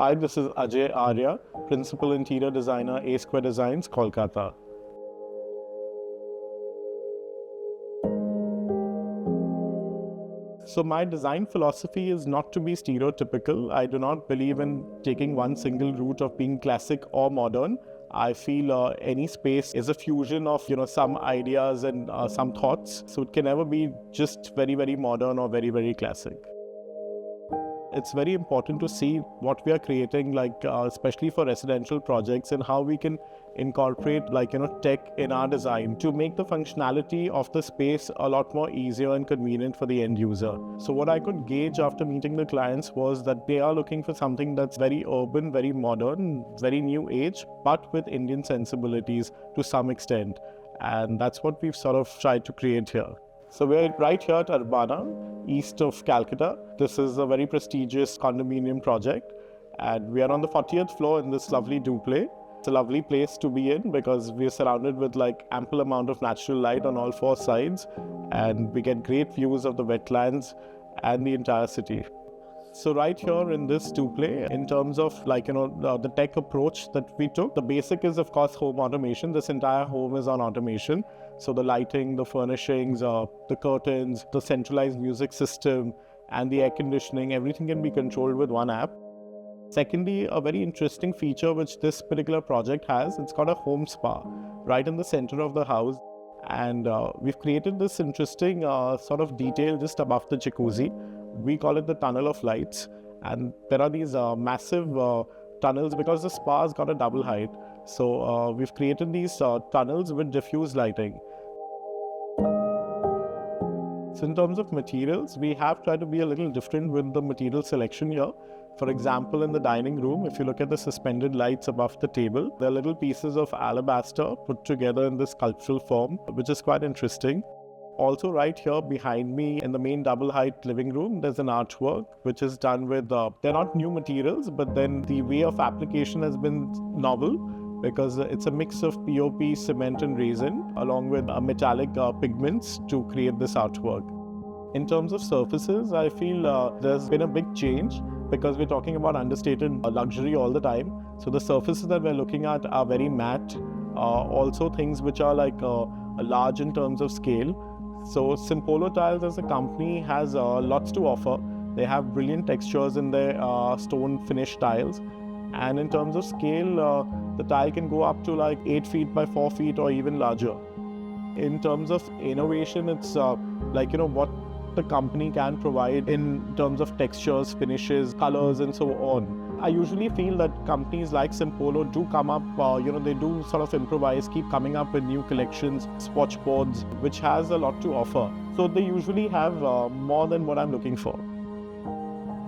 Hi, this is Ajay Arya, Principal Interior Designer, A Square Designs, Kolkata. So my design philosophy is not to be stereotypical. I do not believe in taking one single route of being classic or modern. I feel any space is a fusion of some ideas and some thoughts. So it can never be just very, very modern or very, very classic. It's very important to see what we are creating, especially for residential projects, and how we can incorporate tech in our design to make the functionality of the space a lot more easier and convenient for the end user. So what I could gauge after meeting the clients was that they are looking for something that's very urban, very modern, very new age, but with Indian sensibilities to some extent. And that's what we've sort of tried to create here. So we're right here at Urbana, east of Calcutta. This is a very prestigious condominium project, and we are on the 40th floor in this lovely duplex. It's a lovely place to be in because we're surrounded with ample amount of natural light on all four sides, and we get great views of the wetlands and the entire city. So right here in this duplex, in terms of the tech approach that we took, the basic is of course home automation. This entire home is on automation. So the lighting, the furnishings, the curtains, the centralized music system, and the air conditioning, everything can be controlled with one app. Secondly, a very interesting feature which this particular project has, it's got a home spa right in the center of the house. And we've created this interesting sort of detail just above the jacuzzi. We call it the tunnel of lights. And there are these massive tunnels because the spa's got a double height. So we've created these tunnels with diffuse lighting. So in terms of materials, we have tried to be a little different with the material selection here. For example, in the dining room, if you look at the suspended lights above the table, they're little pieces of alabaster put together in this sculptural form, which is quite interesting. Also right here behind me in the main double height living room, there's an artwork which is done with, they're not new materials, but then the way of application has been novel because it's a mix of POP, cement and resin along with metallic pigments to create this artwork. In terms of surfaces, I feel there's been a big change because we're talking about understated luxury all the time. So the surfaces that we're looking at are very matte, also things which are large in terms of scale. So Simpolo Tiles as a company has lots to offer. They have brilliant textures in their stone finished tiles. And in terms of scale, the tile can go up to 8 feet by 4 feet or even larger. In terms of innovation, it's what the company can provide in terms of textures, finishes, colors and so on. I usually feel that companies like Simpolo do come up, they do sort of improvise, keep coming up with new collections, swatch boards, which has a lot to offer. So they usually have more than what I'm looking for.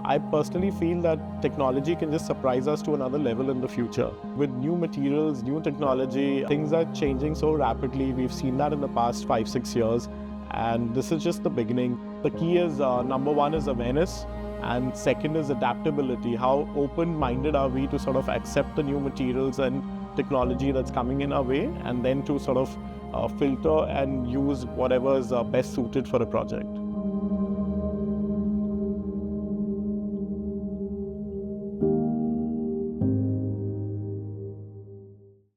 I personally feel that technology can just surprise us to another level in the future. With new materials, new technology, things are changing so rapidly. We've seen that in the past 5-6 years. And this is just the beginning. The key is, number one is awareness. And second is adaptability. How open-minded are we to sort of accept the new materials and technology that's coming in our way, and then to sort of filter and use whatever is best suited for a project.